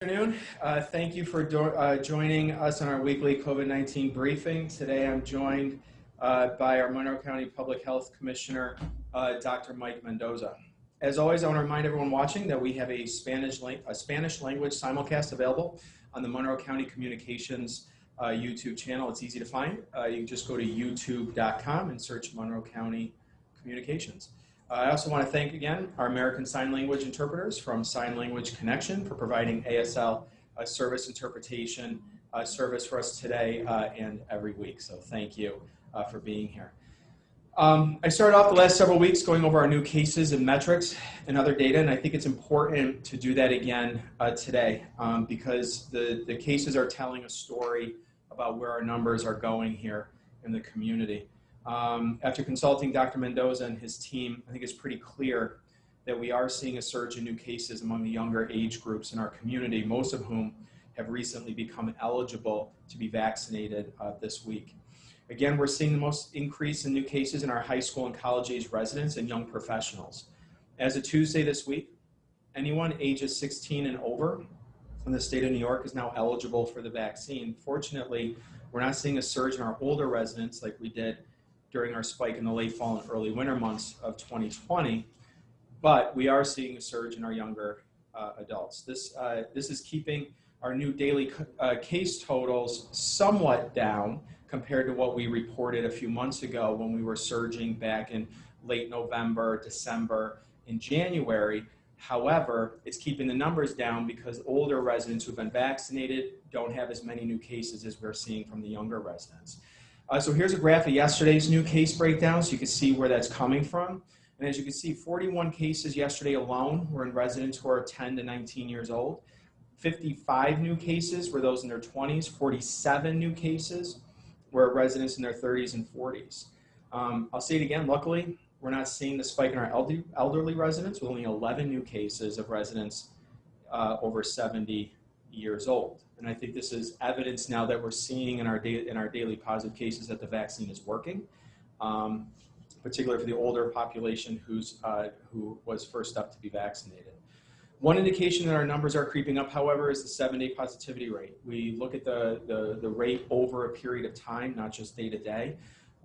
Good afternoon. Thank you for joining us on our weekly COVID-19 briefing. Today I'm joined by our Monroe County Public Health Commissioner, Dr. Mike Mendoza. As always, I want to remind everyone watching that we have a Spanish language simulcast available on the Monroe County Communications YouTube channel. It's easy to find. You can just go to youtube.com and search Monroe County Communications. I also want to thank again our American Sign Language interpreters from Sign Language Connection for providing ASL service interpretation service for us today and every week. So thank you for being here. I started off the last several weeks going over our new cases and metrics and other data, and I think it's important to do that again today because the cases are telling a story about where our numbers are going here in the community. After consulting Dr. Mendoza and his team, I think it's pretty clear that we are seeing a surge in new cases among the younger age groups in our community, most of whom have recently become eligible to be vaccinated this week. Again, we're seeing the most increase in new cases in our high school and college age residents and young professionals. As of Tuesday this week, anyone ages 16 and over in the state of New York is now eligible for the vaccine. Fortunately, we're not seeing a surge in our older residents like we did during our spike in the late fall and early winter months of 2020, but we are seeing a surge in our younger adults. This is keeping our new daily case totals somewhat down compared to what we reported a few months ago when we were surging back in late November, December, and January. However, it's keeping the numbers down because older residents who've been vaccinated don't have as many new cases as we're seeing from the younger residents. So here's a graph of yesterday's new case breakdown so you can see where that's coming from. And as you can see, 41 cases yesterday alone were in residents who are 10 to 19 years old. 55 new cases were those in their 20s. 47 new cases were residents in their 30s and 40s. I'll say it again, luckily, we're not seeing the spike in our elderly residents with only 11 new cases of residents over 70 years old. And I think this is evidence now that we're seeing in our daily positive cases that the vaccine is working, particularly for the older population who was first up to be vaccinated. One indication that our numbers are creeping up, however, is the 7-day positivity rate. We look at the rate over a period of time, not just day to day.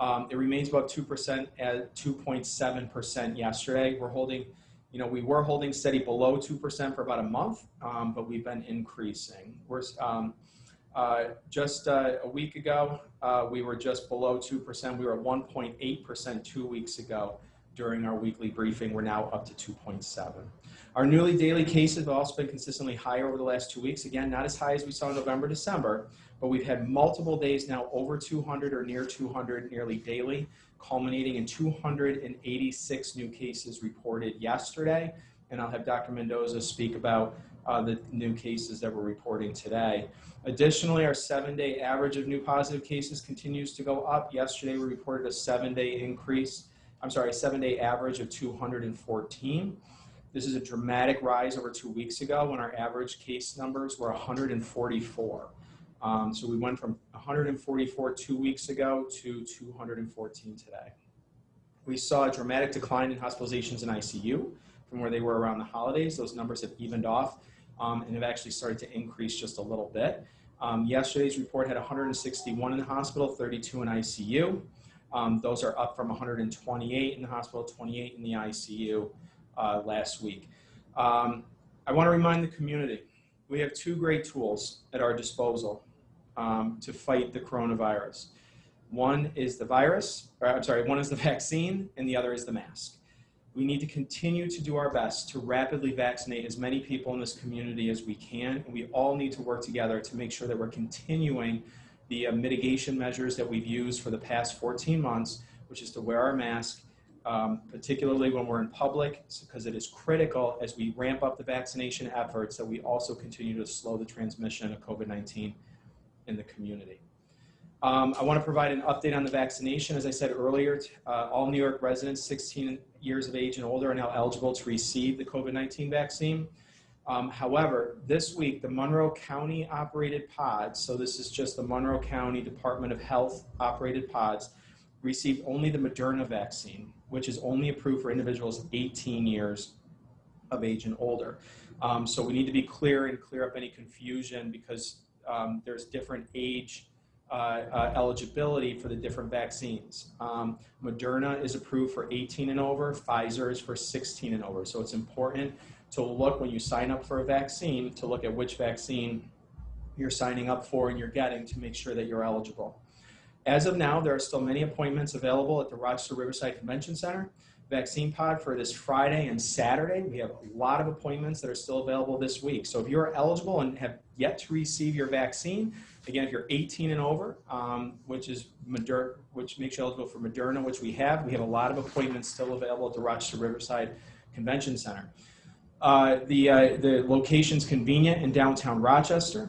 It remains above 2% at 2.7% yesterday. We were holding steady below 2% for about a month, but we've been increasing. Just a week ago, we were just below 2%. We were at 1.8% 2 weeks ago during our weekly briefing. We're now up to 2.7. Our newly daily cases have also been consistently higher over the last 2 weeks. Again, not as high as we saw in November, December, but we've had multiple days now over 200 or near 200 nearly daily, culminating in 286 new cases reported yesterday. And I'll have Dr. Mendoza speak about the new cases that we're reporting today. Additionally, our 7-day average of new positive cases continues to go up. Yesterday, we reported a 7-day average of 214. This is a dramatic rise over 2 weeks ago when our average case numbers were 144. So we went from 144 2 weeks ago to 214 today. We saw a dramatic decline in hospitalizations in ICU from where they were around the holidays. Those numbers have evened off and have actually started to increase just a little bit. Yesterday's report had 161 in the hospital, 32 in ICU. Those are up from 128 in the hospital, 28 in the ICU last week. I want to remind the community, we have two great tools at our disposal to fight the coronavirus. One is the vaccine, and the other is the mask. We need to continue to do our best to rapidly vaccinate as many people in this community as we can, and we all need to work together to make sure that we're continuing the mitigation measures that we've used for the past 14 months, which is to wear our mask, particularly when we're in public, because it is critical as we ramp up the vaccination efforts that we also continue to slow the transmission of COVID-19 in the community. I want to provide an update on the vaccination. As I said earlier, all New York residents 16 years of age and older are now eligible to receive the COVID-19 vaccine. However, this week, the Monroe County operated pods, so this is just the Monroe County Department of Health operated pods, received only the Moderna vaccine, which is only approved for individuals 18 years of age and older. So we need to be clear and clear up any confusion because there's different age eligibility for the different vaccines. Moderna is approved for 18 and over, Pfizer is for 16 and over. So it's important to look when you sign up for a vaccine to look at which vaccine you're signing up for and you're getting to make sure that you're eligible. As of now, there are still many appointments available at the Rochester Riverside Convention Center. Vaccine pod for this Friday and Saturday. We have a lot of appointments that are still available this week. So if you're eligible and have yet to receive your vaccine, again, if you're 18 and over, which makes you eligible for Moderna, which we have a lot of appointments still available at the Rochester Riverside Convention Center. The location's convenient in downtown Rochester.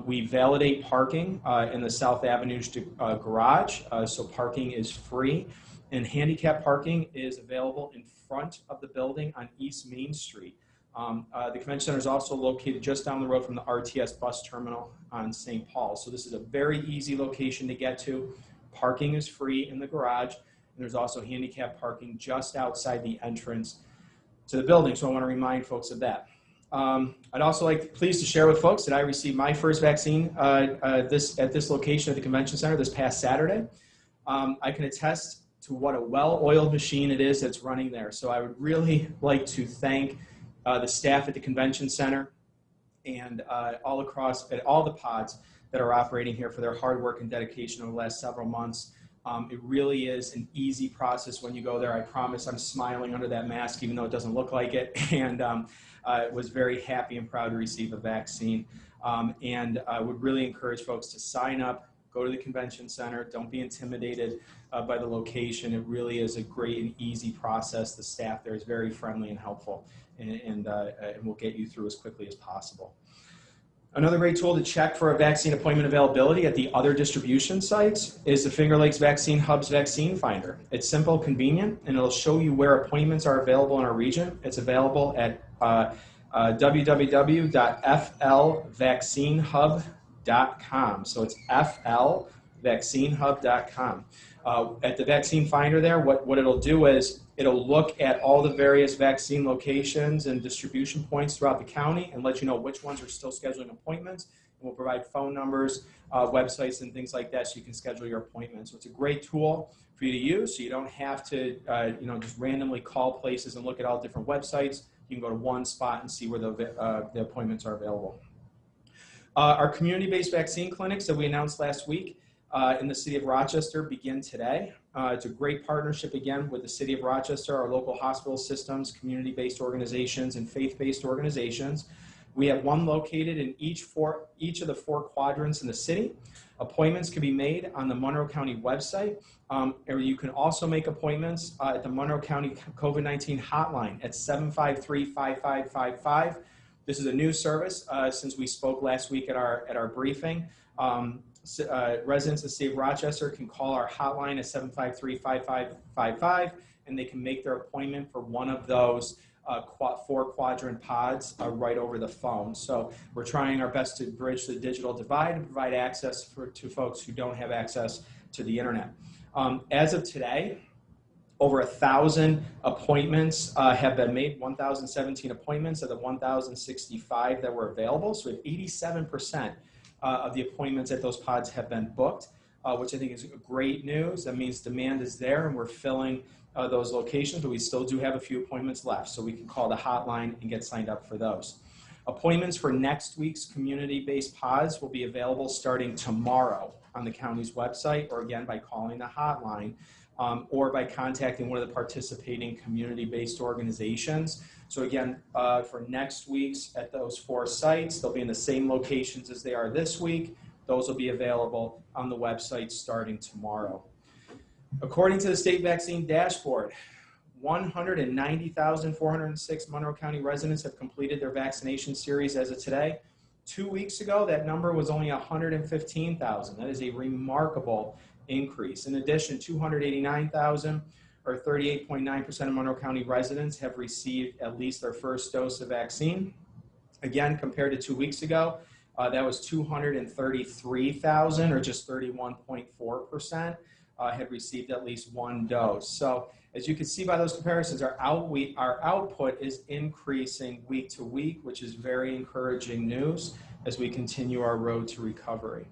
We validate parking in the South Avenue garage, so parking is free. And handicap parking is available in front of the building on East Main Street. The convention center is also located just down the road from the RTS bus terminal on St. Paul. So this is a very easy location to get to. Parking is free in the garage, and there's also handicap parking just outside the entrance to the building. So I want to remind folks of that. I'd also pleased to share with folks that I received my first vaccine at this location at the convention center this past Saturday. I can attest to what a well-oiled machine it is that's running there. So I would really like to thank the staff at the convention center and all across at all the pods that are operating here for their hard work and dedication over the last several months. It really is an easy process when you go there. I promise I'm smiling under that mask, even though it doesn't look like it. And I was very happy and proud to receive a vaccine. And I would really encourage folks to sign up, go to the convention center. Don't be intimidated by the location. It really is a great and easy process. The staff there is very friendly and helpful, and we'll get you through as quickly as possible. Another great tool to check for a vaccine appointment availability at the other distribution sites is the Finger Lakes Vaccine Hub's Vaccine Finder. It's simple, convenient, and it'll show you where appointments are available in our region. It's available at www.flvaccinehub.com. So it's flvaccinehub.com. At the vaccine finder there, what it'll do is it'll look at all the various vaccine locations and distribution points throughout the county and let you know which ones are still scheduling appointments. And we'll provide phone numbers, websites, and things like that so you can schedule your appointments. So it's a great tool for you to use so you don't have to just randomly call places and look at all different websites. You can go to one spot and see where the appointments are available. Our community-based vaccine clinics that we announced last week in the city of Rochester begin today. It's a great partnership again with the city of Rochester, our local hospital systems, community-based organizations, and faith-based organizations. We have one located in each of the 4 quadrants in the city. Appointments can be made on the Monroe County website, or you can also make appointments at the Monroe County COVID-19 hotline at 753-5555. This is a new service since we spoke last week at our briefing. Residents of the city of Rochester can call our hotline at 753-5555, and they can make their appointment for one of those 4 quadrant pods right over the phone. So we're trying our best to bridge the digital divide and provide access to folks who don't have access to the internet. As of today, over 1,000 appointments have been made, 1,017 appointments of the 1,065 that were available. So we have 87% of the appointments at those pods have been booked, which I think is great news. That means demand is there and we're filling those locations, but we still do have a few appointments left, so we can call the hotline and get signed up for those. Appointments for next week's community-based pods will be available starting tomorrow on the county's website, or again by calling the hotline, or by contacting one of the participating community-based organizations. So again, for next week's at those 4 sites, they'll be in the same locations as they are this week. Those will be available on the website starting tomorrow. According to the state vaccine dashboard, 190,406 Monroe County residents have completed their vaccination series as of today. 2 weeks ago, that number was only 115,000. That is a remarkable increase. In addition, 289,000, or 38.9% of Monroe County residents, have received at least their first dose of vaccine. Again, compared to 2 weeks ago, that was 233,000, or just 31.4%. had received at least one dose. So as you can see by those comparisons, our output is increasing week to week, which is very encouraging news as we continue our road to recovery.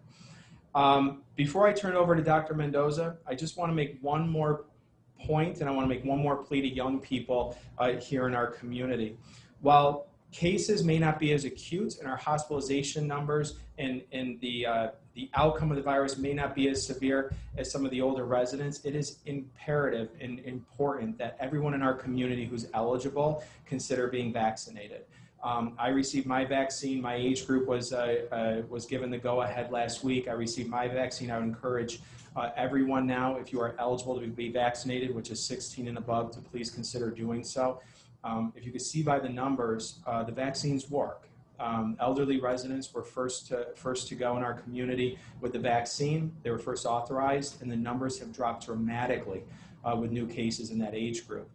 Before I turn it over to Dr. Mendoza, I just want to make one more point, and I want to make one more plea to young people here in our community. While cases may not be as acute and our hospitalization numbers and the outcome of the virus may not be as severe as some of the older residents, it is imperative and important that everyone in our community who's eligible consider being vaccinated. I received my vaccine. My age group was given the go-ahead last week. I received my vaccine. I would encourage everyone now, if you are eligible to be vaccinated, which is 16 and above, to please consider doing so. If you can see by the numbers, the vaccines work. Elderly residents were first to go in our community with the vaccine. They were first authorized, and the numbers have dropped dramatically with new cases in that age group.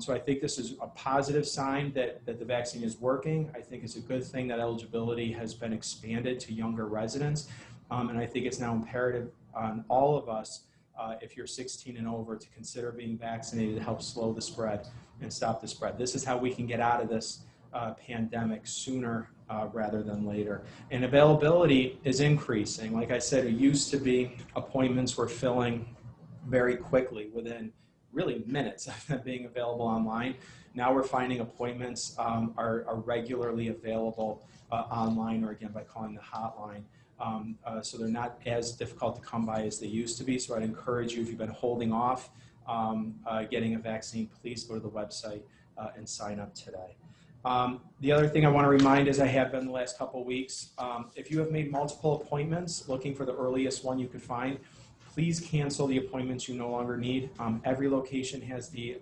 So I think this is a positive sign that the vaccine is working. I think it's a good thing that eligibility has been expanded to younger residents. And I think it's now imperative on all of us, if you're 16 and over, to consider being vaccinated to help slow the spread and stop the spread. This is how we can get out of this pandemic sooner rather than later. And availability is increasing. Like I said, it used to be appointments were filling very quickly within really minutes of them being available online. Now we're finding appointments are regularly available online, or again by calling the hotline. So they're not as difficult to come by as they used to be. So I'd encourage you, if you've been holding off getting a vaccine, please go to the website and sign up today. The other thing I want to remind, as I have been the last couple of weeks, if you have made multiple appointments looking for the earliest one you could find, please cancel the appointments you no longer need. Every location has the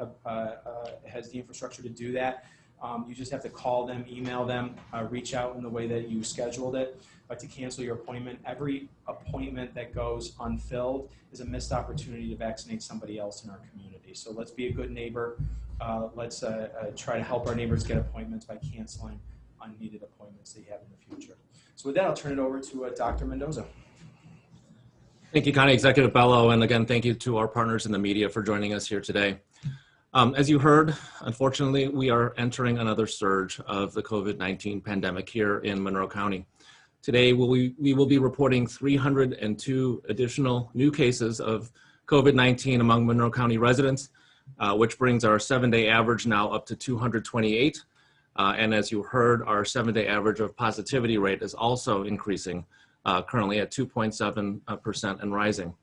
infrastructure to do that. You just have to call them, email them, reach out in the way that you scheduled it to cancel your appointment. Every appointment that goes unfilled is a missed opportunity to vaccinate somebody else in our community. So let's be a good neighbor. Let's try to help our neighbors get appointments by canceling unneeded appointments they have in the future. So with that, I'll turn it over to Dr. Mendoza. Thank you, County Executive Bello, and again, thank you to our partners in the media for joining us here today. As you heard, unfortunately, we are entering another surge of the COVID-19 pandemic here in Monroe County. Today, we will be reporting 302 additional new cases of COVID-19 among Monroe County residents, which brings our 7-day average now up to 228. And as you heard, our 7-day average of positivity rate is also increasing, currently at 2.7% and rising.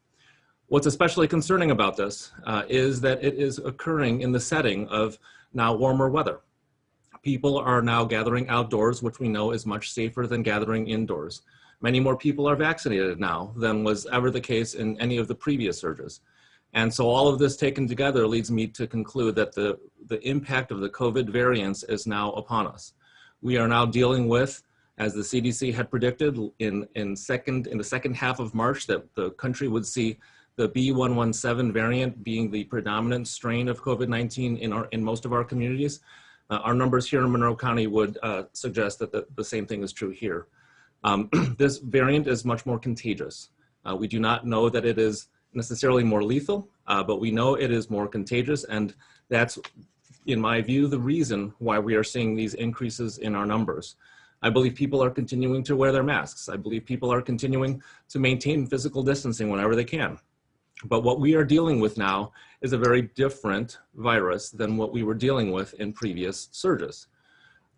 What's especially concerning about this is that it is occurring in the setting of now warmer weather. People are now gathering outdoors, which we know is much safer than gathering indoors. Many more people are vaccinated now than was ever the case in any of the previous surges. And so all of this taken together leads me to conclude that the impact of the COVID variants is now upon us. We are now dealing with, as the CDC had predicted in the second half of March, that the country would see the B.1.1.7 variant being the predominant strain of COVID-19 in most of our communities. Our numbers here in Monroe County would suggest that the same thing is true here. This variant is much more contagious. We do not know that it is necessarily more lethal, but we know it is more contagious, and that's, in my view, the reason why we are seeing these increases in our numbers. I believe people are continuing to wear their masks. I believe people are continuing to maintain physical distancing whenever they can. But what we are dealing with now is a very different virus than what we were dealing with in previous surges.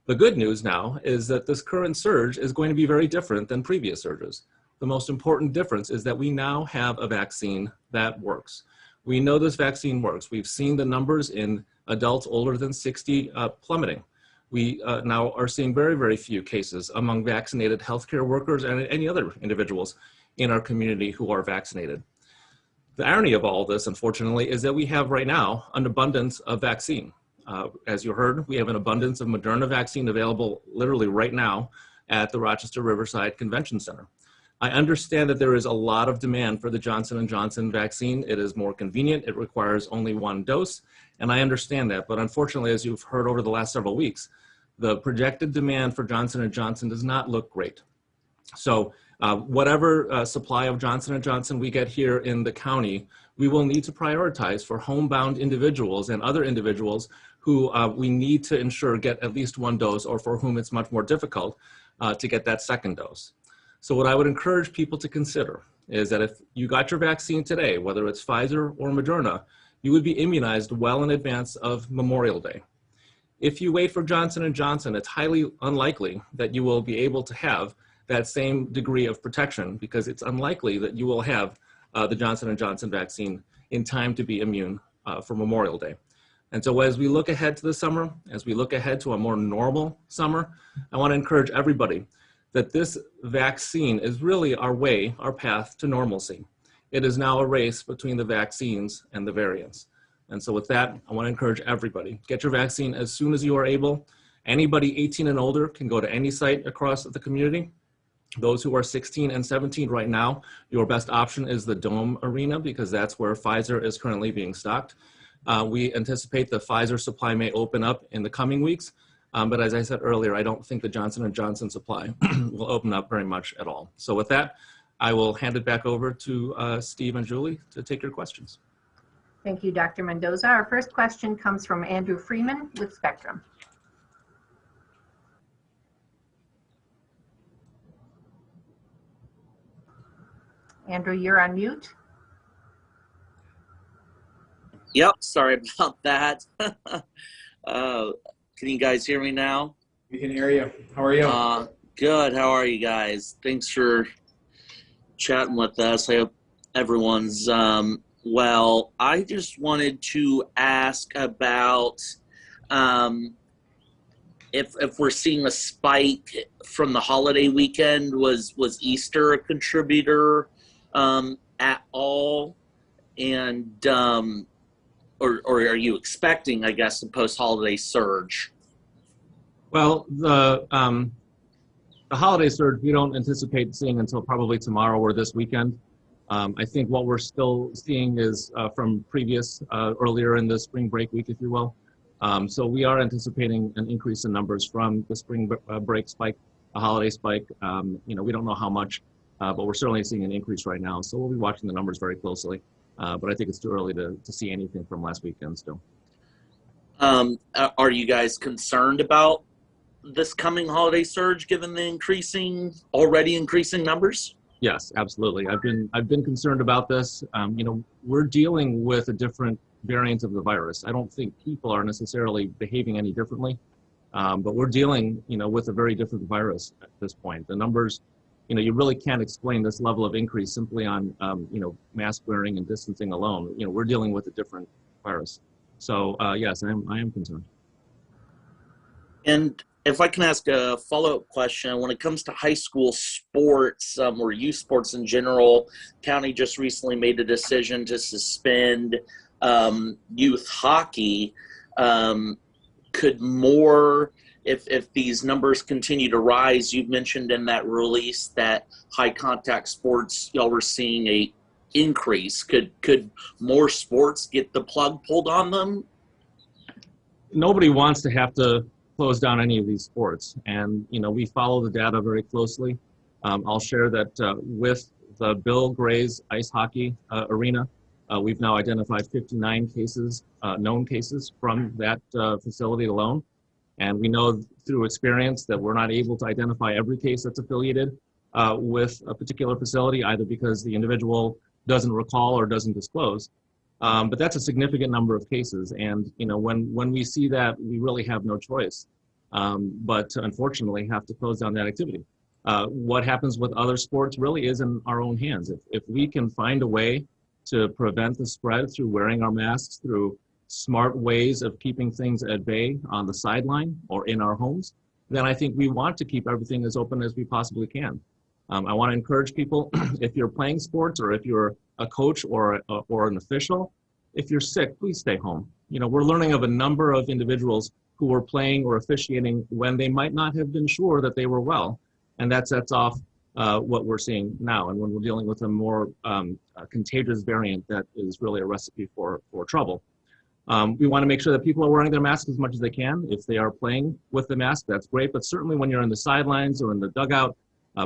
The good news now is that this current surge is going to be very different than previous surges. The most important difference is that we now have a vaccine that works. We know this vaccine works. We've seen the numbers in adults older than 60 plummeting. We now are seeing very, very few cases among vaccinated healthcare workers and any other individuals in our community who are vaccinated. The irony of all this, unfortunately, is that we have right now an abundance of vaccine. As you heard, we have an abundance of Moderna vaccine available literally right now at the Rochester Riverside Convention Center. I understand that there is a lot of demand for the Johnson & Johnson vaccine. It is more convenient. It requires only one dose, and I understand that. But unfortunately, as you've heard over the last several weeks, the projected demand for Johnson & Johnson does not look great. So whatever supply of Johnson & Johnson we get here in the county, we will need to prioritize for homebound individuals and other individuals who we need to ensure get at least one dose, or for whom it's much more difficult to get that second dose. So what I would encourage people to consider is that if you got your vaccine today, whether it's Pfizer or Moderna, you would be immunized well in advance of Memorial Day. If you wait for Johnson & Johnson, it's highly unlikely that you will be able to have that same degree of protection, because it's unlikely that you will have the Johnson & Johnson vaccine in time to be immune for Memorial Day. And so as we look ahead to the summer, as we look ahead to a more normal summer, I want to encourage everybody that this vaccine is really our way, our path to normalcy. It is now a race between the vaccines and the variants. And so with that, I want to encourage everybody, get your vaccine as soon as you are able. Anybody 18 and older can go to any site across the community. Those who are 16 and 17 right now, your best option is the Dome Arena, because that's where Pfizer is currently being stocked. We anticipate the Pfizer supply may open up in the coming weeks. But as I said earlier, I don't think the Johnson & Johnson supply will open up very much at all. So with that, I will hand it back over to Steve and Julie to take your questions. Thank you, Dr. Mendoza. Our first question comes from Andrew Freeman with Spectrum. Andrew, you're on mute. Yep, sorry about that. Can you guys hear me now? We can hear you. How are you? Good. How are you guys? Thanks for chatting with us. I hope everyone's well. I just wanted to ask about if we're seeing a spike from the holiday weekend. Was Easter a contributor at all? And or are you expecting, I guess, a post-holiday surge? Well, the holiday surge we don't anticipate seeing until probably tomorrow or this weekend. I think what we're still seeing is from previous, earlier in the spring break week, if you will. So we are anticipating an increase in numbers from the spring break spike, a holiday spike. We don't know how much, but we're certainly seeing an increase right now. So we'll be watching the numbers very closely. But I think it's too early to see anything from last weekend still. Are you guys concerned about this coming holiday surge given the already increasing numbers? Yes, absolutely. I've been concerned about this. We're dealing with a different variant of the virus. I don't think people are necessarily behaving any differently, but we're dealing, with a very different virus at this point. The numbers, you really can't explain this level of increase simply on, mask wearing and distancing alone. We're dealing with a different virus. So yes, I am concerned. And if I can ask a follow-up question, when it comes to high school sports or youth sports in general, county just recently made a decision to suspend youth hockey. Could more, if these numbers continue to rise, you've mentioned in that release that high contact sports, y'all were seeing a increase. Could more sports get the plug pulled on them? Nobody wants to have to close down any of these sports. And, we follow the data very closely. I'll share that with the Bill Gray's ice hockey arena, we've now identified 59 cases, known cases from that facility alone. And we know through experience that we're not able to identify every case that's affiliated with a particular facility, either because the individual doesn't recall or doesn't disclose. But that's a significant number of cases. And, when we see that, we really have no choice, but to unfortunately have to close down that activity. What happens with other sports really is in our own hands. If we can find a way to prevent the spread through wearing our masks, through smart ways of keeping things at bay on the sideline or in our homes, then I think we want to keep everything as open as we possibly can. I want to encourage people, if you're playing sports or if you're a coach or an official, if you're sick, please stay home. We're learning of a number of individuals who were playing or officiating when they might not have been sure that they were well. And that sets off what we're seeing now. And when we're dealing with a more contagious variant, that is really a recipe for trouble. We want to make sure that people are wearing their masks as much as they can. If they are playing with the mask, that's great. But certainly when you're in the sidelines or in the dugout,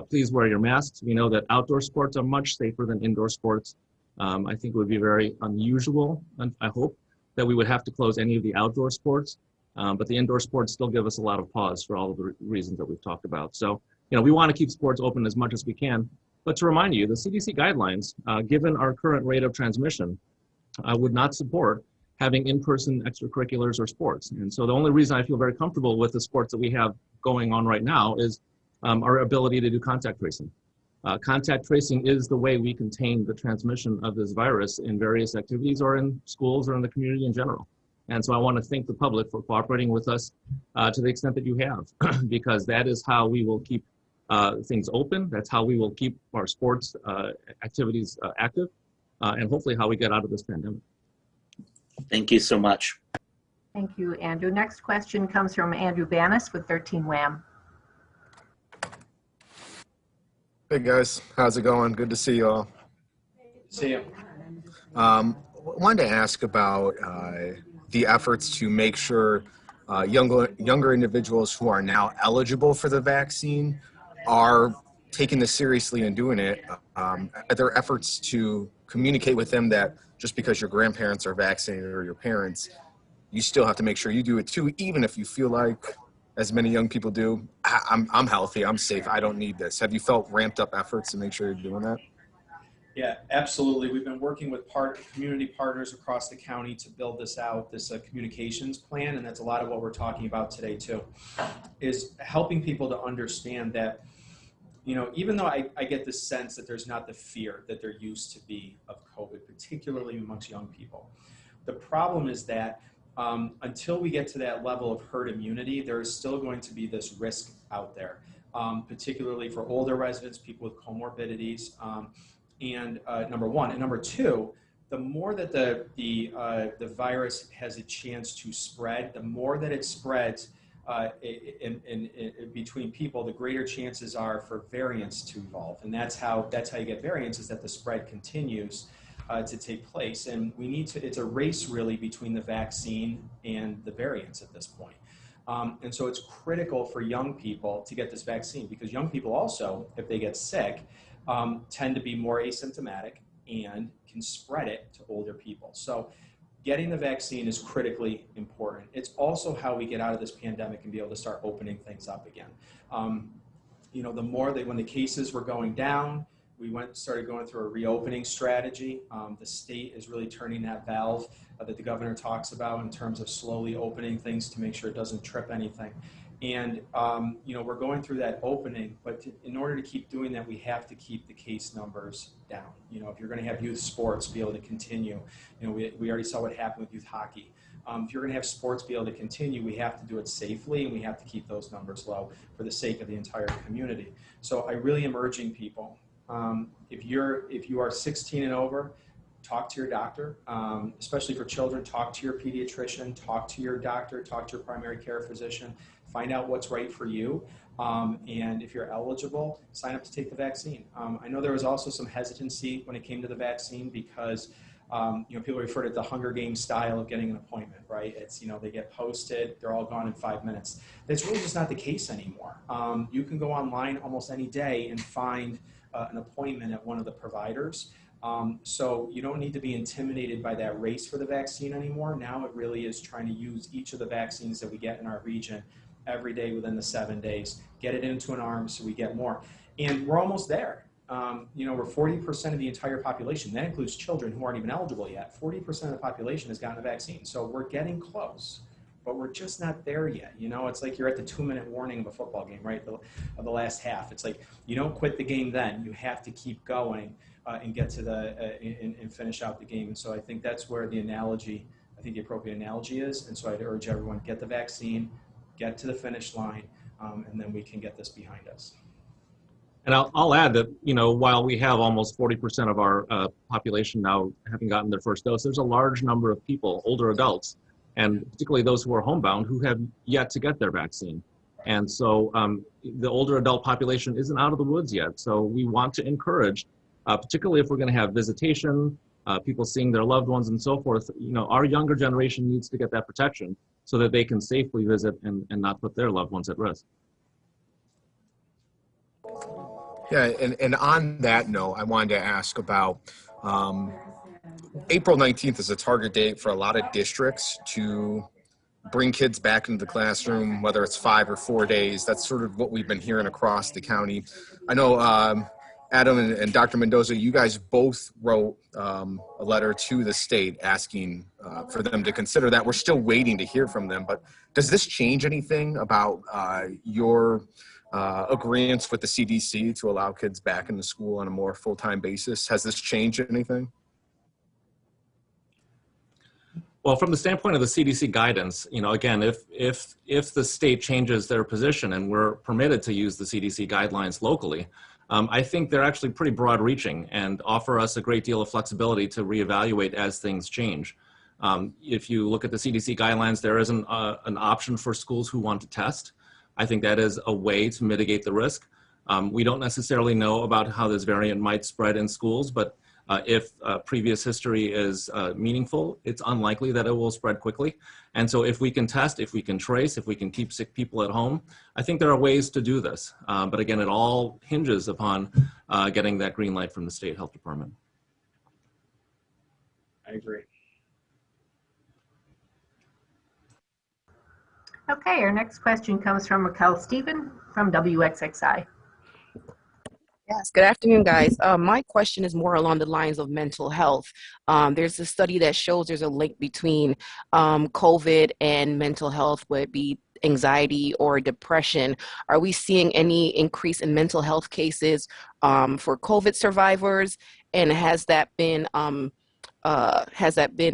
Please wear your masks. We know that outdoor sports are much safer than indoor sports. I think it would be very unusual, and I hope, that we would have to close any of the outdoor sports. But the indoor sports still give us a lot of pause for all of the reasons that we've talked about. So, we want to keep sports open as much as we can. But to remind you, the CDC guidelines, given our current rate of transmission, would not support having in-person extracurriculars or sports. And so the only reason I feel very comfortable with the sports that we have going on right now is our ability to do contact tracing. Contact tracing is the way we contain the transmission of this virus in various activities or in schools or in the community in general. And so I want to thank the public for cooperating with us to the extent that you have, because that is how we will keep things open. That's how we will keep our sports activities active, and hopefully how we get out of this pandemic. Thank you so much. Thank you, Andrew. Next question comes from Andrew Banis with 13 WHAM. Hey guys, how's it going? Good to see you all. See you. Wanted to ask about the efforts to make sure younger individuals who are now eligible for the vaccine are taking this seriously and doing it. Are there efforts to communicate with them that just because your grandparents are vaccinated or your parents, you still have to make sure you do it too, even if you feel like, as many young people do, I'm healthy, I'm safe, I don't need this. Have you felt ramped up efforts to make sure you're doing that? Yeah, absolutely. We've been working with community partners across the county to build this out, this communications plan, and that's a lot of what we're talking about today too, is helping people to understand that, even though I get the sense that there's not the fear that there used to be of COVID, particularly amongst young people. The problem is that until we get to that level of herd immunity, there is still going to be this risk out there, particularly for older residents, people with comorbidities, and number one. And number two, the more that the virus has a chance to spread, the more that it spreads in between people, the greater chances are for variants to evolve. And that's how you get variants, is that the spread continues to take place. And we need to, it's a race really between the vaccine and the variants at this point. And so it's critical for young people to get this vaccine, because young people also, if they get sick, tend to be more asymptomatic and can spread it to older people. So getting the vaccine is critically important. It's also how we get out of this pandemic and be able to start opening things up again. The more that when the cases were going down, we started going through a reopening strategy. The state is really turning that valve that the governor talks about in terms of slowly opening things to make sure it doesn't trip anything. And, we're going through that opening, but in order to keep doing that, we have to keep the case numbers down. If you're going to have youth sports be able to continue, we already saw what happened with youth hockey. If you're going to have sports be able to continue, we have to do it safely, and we have to keep those numbers low for the sake of the entire community. So I really am urging people, if you are 16 and over, talk to your doctor, especially for children. Talk to your pediatrician, talk to your doctor, talk to your primary care physician, find out what's right for you. And if you're eligible, sign up to take the vaccine. I know there was also some hesitancy when it came to the vaccine because people refer to the Hunger Games style of getting an appointment, right? It's, they get posted, they're all gone in 5 minutes. That's really just not the case anymore. You can go online almost any day and find an appointment at one of the providers. So you don't need to be intimidated by that race for the vaccine anymore. Now it really is trying to use each of the vaccines that we get in our region every day within the 7 days, get it into an arm so we get more. And we're almost there. We're 40% of the entire population. That includes children who aren't even eligible yet. 40% of the population has gotten a vaccine. So we're getting close, but we're just not there yet. It's like you're at the 2-minute warning of a football game, right? Of the last half. It's like, you don't quit the game then. You have to keep going and get to and finish out the game. And so I think that's where the appropriate analogy is. And so I'd urge everyone, get the vaccine, get to the finish line, and then we can get this behind us. And I'll add that, while we have almost 40% of our population now having gotten their first dose, there's a large number of people, older adults, and particularly those who are homebound, who have yet to get their vaccine. And so the older adult population isn't out of the woods yet. So we want to encourage, particularly if we're going to have visitation, people seeing their loved ones and so forth, our younger generation needs to get that protection so that they can safely visit and not put their loved ones at risk. Yeah, and on that note, I wanted to ask about April 19th is a target date for a lot of districts to bring kids back into the classroom, whether it's 5 or 4 days. That's sort of what we've been hearing across the county. I know Adam and Dr. Mendoza, you guys both wrote a letter to the state asking for them to consider that. We're still waiting to hear from them, but does this change anything about your agreements with the CDC to allow kids back into school on a more full-time basis? Has this changed anything? Well, from the standpoint of the CDC guidance, again, if the state changes their position and we're permitted to use the CDC guidelines locally, I think they're actually pretty broad-reaching and offer us a great deal of flexibility to reevaluate as things change. If you look at the CDC guidelines, there is an option for schools who want to test. I think that is a way to mitigate the risk. We don't necessarily know about how this variant might spread in schools, but if previous history is meaningful, it's unlikely that it will spread quickly. And so if we can test, if we can trace, if we can keep sick people at home, I think there are ways to do this. But again, it all hinges upon getting that green light from the state health department. I agree. Okay, our next question comes from Raquel Stephen from WXXI. Yes, good afternoon, guys. My question is more along the lines of mental health. There's a study that shows there's a link between COVID and mental health, whether it be anxiety or depression. Are we seeing any increase in mental health cases for COVID survivors? And has that been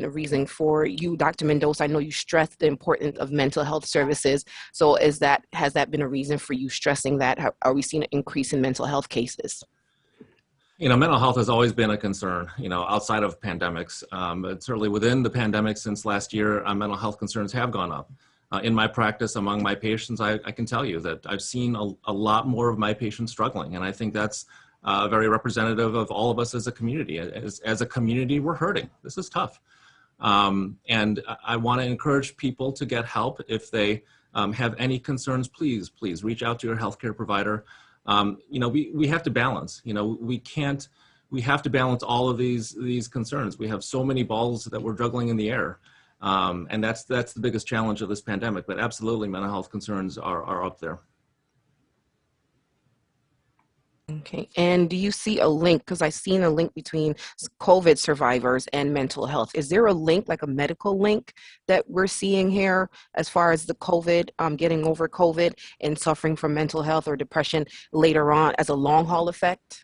a reason for you, Dr. Mendoza? I know you stressed the importance of mental health services. So has that been a reason for you stressing that? Are we seeing an increase in mental health cases? Mental health has always been a concern, outside of pandemics. But certainly within the pandemic since last year, mental health concerns have gone up. In my practice, among my patients, I can tell you that I've seen a lot more of my patients struggling. And I think that's very representative of all of us as a community. As a community, we're hurting. This is tough. And I want to encourage people to get help. If they have any concerns, please reach out to your healthcare provider. We have to balance, we have to balance all of these concerns. We have so many balls that we're juggling in the air. And that's the biggest challenge of this pandemic, but absolutely mental health concerns are up there. Okay, and do you see a link, because I've seen a link between COVID survivors and mental health. Is there a link, like a medical link that we're seeing here as far as the COVID, getting over COVID and suffering from mental health or depression later on as a long haul effect?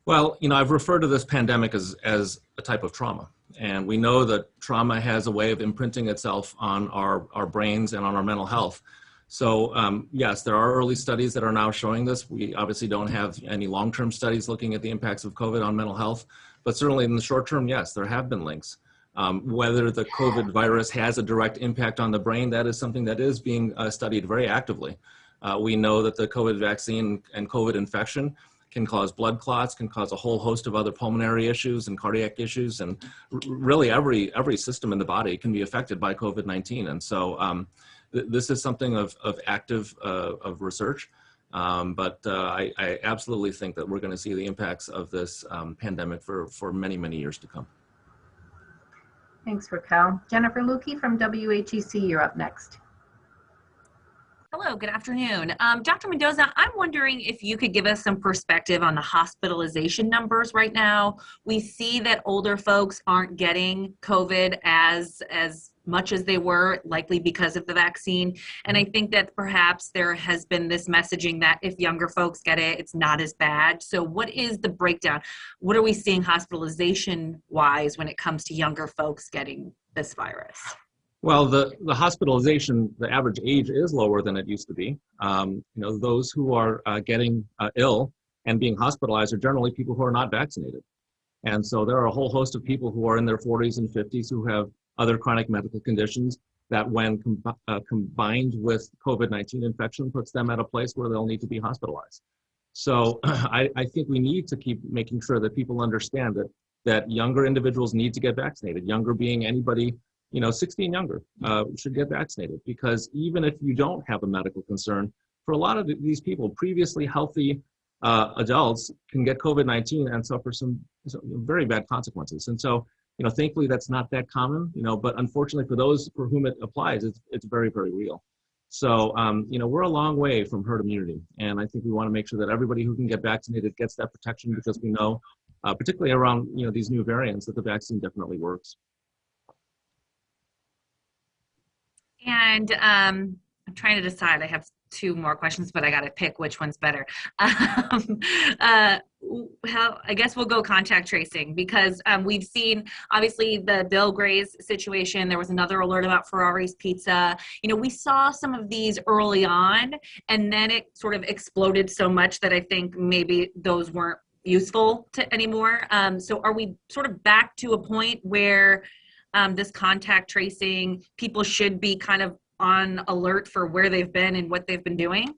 Well, I've referred to this pandemic as a type of trauma. And we know that trauma has a way of imprinting itself on our brains and on our mental health. So yes, there are early studies that are now showing this. We obviously don't have any long-term studies looking at the impacts of COVID on mental health, but certainly in the short term, yes, there have been links. Whether the COVID virus has a direct impact on the brain, that is something that is being studied very actively. We know that the COVID vaccine and COVID infection can cause blood clots, can cause a whole host of other pulmonary issues and cardiac issues, and really every system in the body can be affected by COVID-19. And so this is something of active of research, but I absolutely think that we're going to see the impacts of this pandemic for many, many years to come. Thanks, Raquel. Jennifer Lukey from WHEC, you're up next. Hello, good afternoon. Dr. Mendoza, I'm wondering if you could give us some perspective on the hospitalization numbers right now. We see that older folks aren't getting COVID as much as they were, likely because of the vaccine. And I think that perhaps there has been this messaging that if younger folks get it, it's not as bad. So what is the breakdown? What are we seeing hospitalization-wise when it comes to younger folks getting this virus? Well, the hospitalization, the average age is lower than it used to be. Those who are getting ill and being hospitalized are generally people who are not vaccinated. And so there are a whole host of people who are in their 40s and 50s who have other chronic medical conditions that when combined with COVID-19 infection puts them at a place where they'll need to be hospitalized. So I think we need to keep making sure that people understand that younger individuals need to get vaccinated, younger being anybody 60 and younger should get vaccinated, because even if you don't have a medical concern, for a lot of these people, previously healthy adults can get COVID-19 and suffer some very bad consequences. And so, thankfully that's not that common, but unfortunately for those for whom it applies, it's very, very real. So, we're a long way from herd immunity. And I think we want to make sure that everybody who can get vaccinated gets that protection, because we know, particularly around, these new variants, that the vaccine definitely works. And I'm trying to decide. I have two more questions, but I got to pick which one's better. I guess we'll go contact tracing, because we've seen, obviously, the Bill Gray's situation. There was another alert about Ferrari's Pizza. We saw some of these early on, and then it sort of exploded so much that I think maybe those weren't useful anymore. So are we sort of back to a point where this contact tracing, people should be kind of on alert for where they've been and what they've been doing?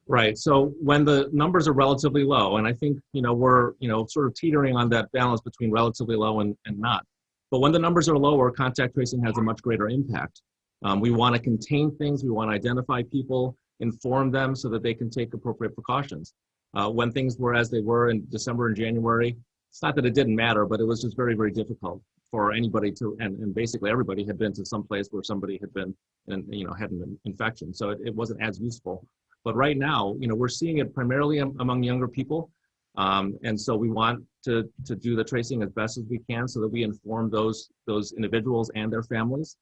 Right. So when the numbers are relatively low, and I think, we're, sort of teetering on that balance between relatively low and not. But when the numbers are lower, contact tracing has a much greater impact. We want to contain things. We want to identify people, inform them so that they can take appropriate precautions. When things were as they were in December and January, it's not that it didn't matter, but it was just very, very difficult for anybody to, and basically everybody had been to some place where somebody had been, and had an infection. So it wasn't as useful. But right now, we're seeing it primarily among younger people. And so we want to do the tracing as best as we can so that we inform those individuals and their families.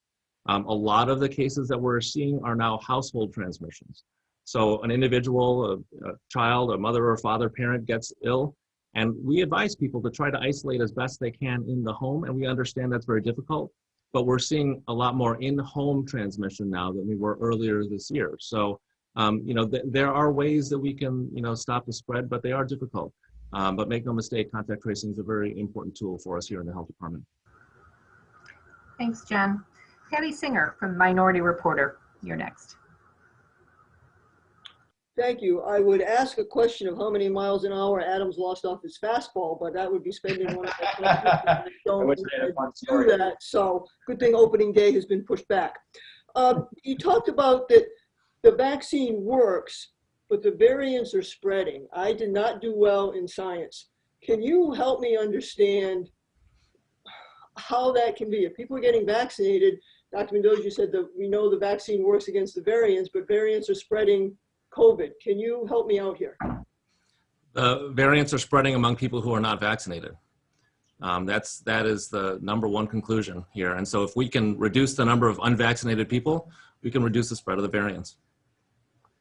A lot of the cases that we're seeing are now household transmissions. So an individual, a child, a mother or father, parent gets ill, and we advise people to try to isolate as best they can in the home, and we understand that's very difficult, but we're seeing a lot more in-home transmission now than we were earlier this year. So, there are ways that we can, stop the spread, but they are difficult. But make no mistake, contact tracing is a very important tool for us here in the health department. Thanks, Jen. Patty Singer from Minority Reporter, you're next. Thank you. I would ask a question of how many miles an hour Adams lost off his fastball, but that would be spending one of my don't do that. So good thing opening day has been pushed back. You talked about that the vaccine works, but the variants are spreading. I did not do well in science. Can you help me understand how that can be? If people are getting vaccinated, Dr. Mendoza, you said that we know the vaccine works against the variants, but variants are spreading COVID. Can you help me out here? The variants are spreading among people who are not vaccinated. That is the number one conclusion here. And so if we can reduce the number of unvaccinated people, we can reduce the spread of the variants.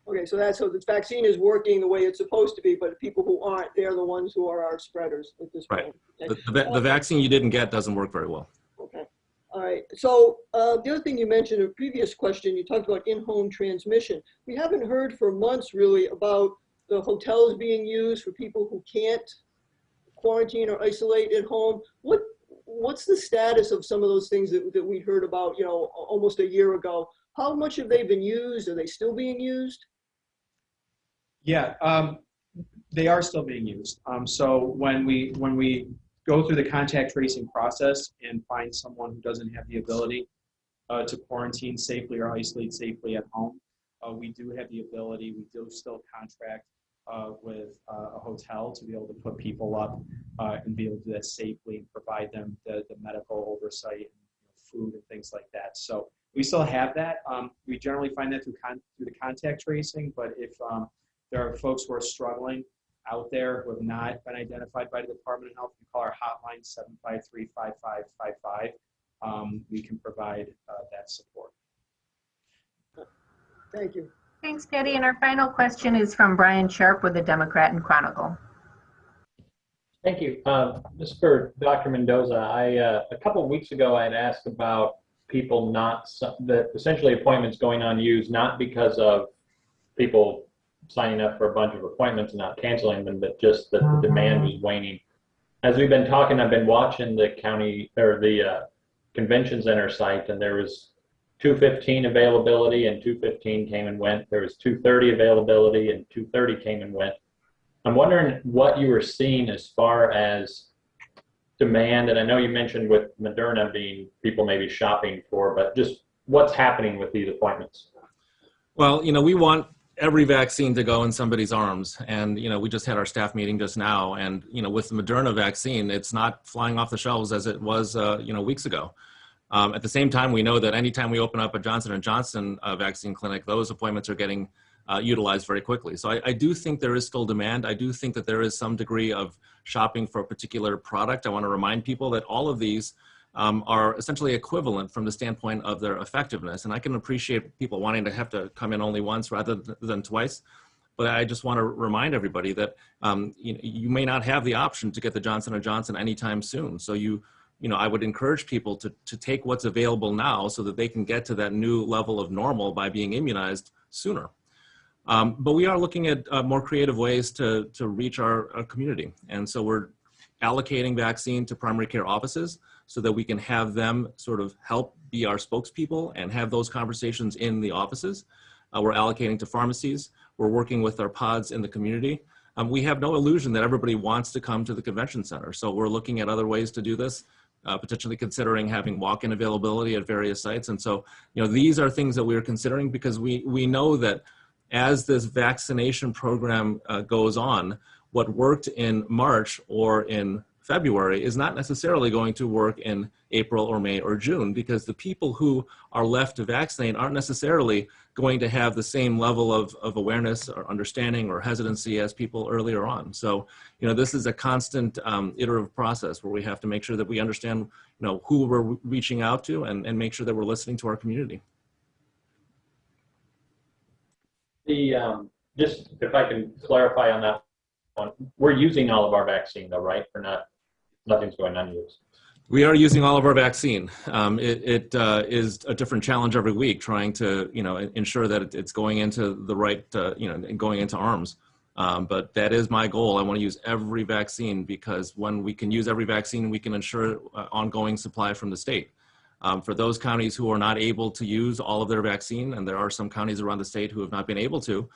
Okay, so this vaccine is working the way it's supposed to be, but people who aren't, they're the ones who are our spreaders at this point. Right. Okay. The vaccine you didn't get doesn't work very well. Okay. All right. So the other thing you mentioned in a previous question, you talked about in-home transmission. We haven't heard for months really about the hotels being used for people who can't quarantine or isolate at home. What's the status of some of those things that we heard about, almost a year ago? How much have they been used? Are they still being used? Yeah, they are still being used. So when we go through the contact tracing process and find someone who doesn't have the ability to quarantine safely or isolate safely at home, we do have the ability, we do still contract with a hotel to be able to put people up and be able to do that safely and provide them the medical oversight and food and things like that. So we still have that. We generally find that through the contact tracing, but if there are folks who are struggling out there who have not been identified by the Department of Health, we call our hotline 753-5555. We can provide that support. Thank you. Thanks, Patty. And our final question is from Brian Sharp with the Democrat and Chronicle. Thank you. This is for Dr. Mendoza. A couple of weeks ago, I had asked about people essentially appointments going unused, not because of people signing up for a bunch of appointments and not canceling them, but just that the demand was waning. As we've been talking, I've been watching the county or the convention center site, and there was 2:15 availability and 2:15 came and went. There was 2:30 availability and 2:30 came and went. I'm wondering what you were seeing as far as demand, and I know you mentioned with Moderna being people maybe shopping for, but just what's happening with these appointments? Well, we want every vaccine to go in somebody's arms. And, we just had our staff meeting just now, and, with the Moderna vaccine, it's not flying off the shelves as it was, weeks ago. At the same time, we know that anytime we open up a Johnson & Johnson vaccine clinic, those appointments are getting utilized very quickly. So I do think there is still demand. I do think that there is some degree of shopping for a particular product. I want to remind people that all of these are essentially equivalent from the standpoint of their effectiveness. And I can appreciate people wanting to have to come in only once rather than twice. But I just want to remind everybody that you may not have the option to get the Johnson & Johnson anytime soon. So I would encourage people to take what's available now so that they can get to that new level of normal by being immunized sooner. But we are looking at more creative ways to reach our community. And so we're allocating vaccine to primary care offices so that we can have them sort of help be our spokespeople and have those conversations in the offices. We're allocating to pharmacies. We're working with our pods in the community. We have no illusion that everybody wants to come to the convention center. So we're looking at other ways to do this, potentially considering having walk-in availability at various sites. And so, these are things that we're considering because we know that as this vaccination program goes on, what worked in March or in February is not necessarily going to work in April or May or June, because the people who are left to vaccinate aren't necessarily going to have the same level of awareness or understanding or hesitancy as people earlier on. So, this is a constant iterative process where we have to make sure that we understand, who we're reaching out to and make sure that we're listening to our community. Just if I can clarify on that one, we're using all of our vaccine though, right? Nothing's going unused. We are using all of our vaccine. It is a different challenge every week, trying to ensure that it's going into the right going into arms. But that is my goal. I want to use every vaccine because when we can use every vaccine, we can ensure ongoing supply from the state. For those counties who are not able to use all of their vaccine, and there are some counties around the state who have not been able to,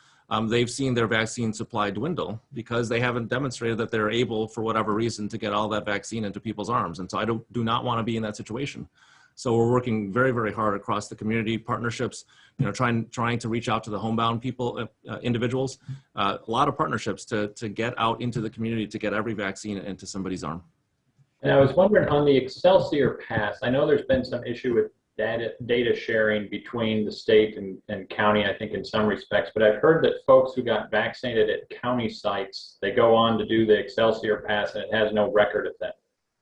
they've seen their vaccine supply dwindle because they haven't demonstrated that they're able, for whatever reason, to get all that vaccine into people's arms. And so I do not want to be in that situation. So we're working very, very hard across the community partnerships, trying to reach out to the homebound people, individuals, a lot of partnerships to get out into the community to get every vaccine into somebody's arm. And I was wondering on the Excelsior Pass, I know there's been some issue with data sharing between the state and county, I think in some respects, but I've heard that folks who got vaccinated at county sites, they go on to do the Excelsior Pass and it has no record of them.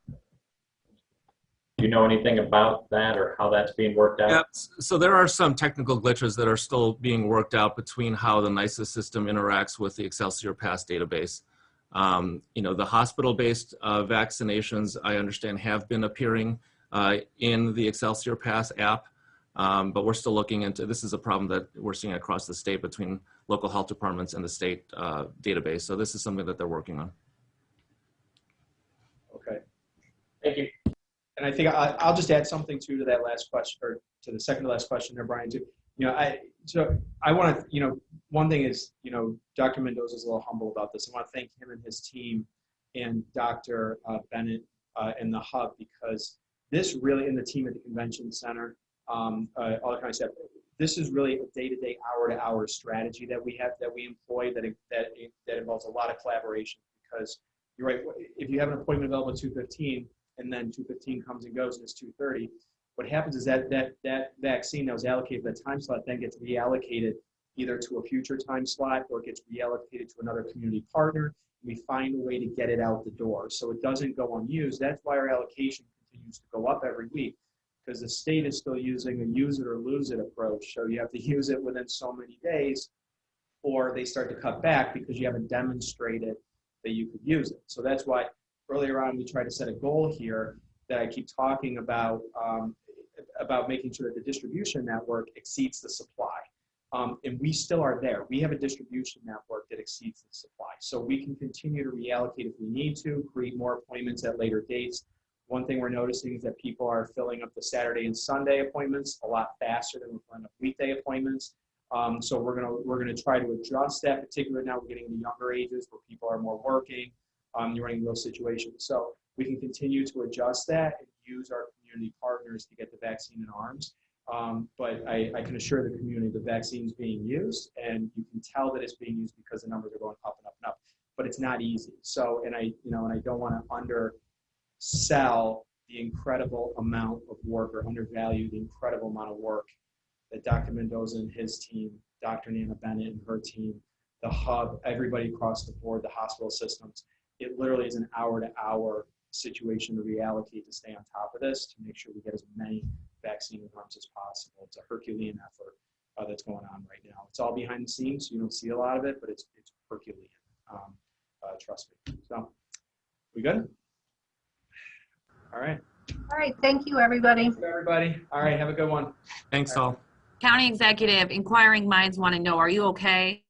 Do you know anything about that or how that's being worked out? Yeah, so there are some technical glitches that are still being worked out between how the NICE system interacts with the Excelsior Pass database. The hospital-based vaccinations, I understand, have been appearing in the Excelsior Pass app, but we're still looking into, this is a problem that we're seeing across the state between local health departments and the state database. So this is something that they're working on. Okay. Thank you. And I think I'll just add something too to that last question, or to the second to last question there, Brian, too. I want to, one thing is, Dr. Mendoza is a little humble about this. I want to thank him and his team and Dr. Bennett and the hub, because this really, and the team at the convention center, all that kind of stuff, this is really a day-to-day, hour-to-hour strategy that we have, that we employ, that involves a lot of collaboration. Because you're right, if you have an appointment available at 2:15 and then 2:15 comes and goes and it's 2:30, what happens is that vaccine that was allocated for that time slot then gets reallocated either to a future time slot or it gets reallocated to another community partner. We find a way to get it out the door so it doesn't go unused. That's why our allocation continues to go up every week, because the state is still using a use it or lose it approach. So you have to use it within so many days, or they start to cut back because you haven't demonstrated that you could use it. So that's why earlier on we tried to set a goal here that I keep talking about making sure that the distribution network exceeds the supply. And we still are there. We have a distribution network that exceeds the supply. So we can continue to reallocate if we need to, create more appointments at later dates. One thing we're noticing is that people are filling up the Saturday and Sunday appointments a lot faster than we're filling up weekday appointments. So we're gonna try to adjust that, particularly now we're getting into younger ages where people are more working, you're running those situations. So we can continue to adjust that and use our community partners to get the vaccine in arms. But I can assure the community the vaccine is being used, and you can tell that it's being used because the numbers are going up and up and up. But it's not easy. So, and I don't want to undersell the incredible amount of work or undervalue the incredible amount of work that Dr. Mendoza and his team, Dr. Nana Bennett and her team, the hub, everybody across the board, the hospital systems. It literally is an hour-to-hour situation to reallocate to stay on top of this, to make sure we get as many vaccine arms as possible. It's a Herculean effort that's going on right now. It's all behind the scenes, so you don't see a lot of it, but it's Herculean. Trust me. So, we good? All right. All right, thank you, everybody. Thank you, everybody. All right, have a good one. Thanks all. County executive, inquiring minds want to know, are you okay?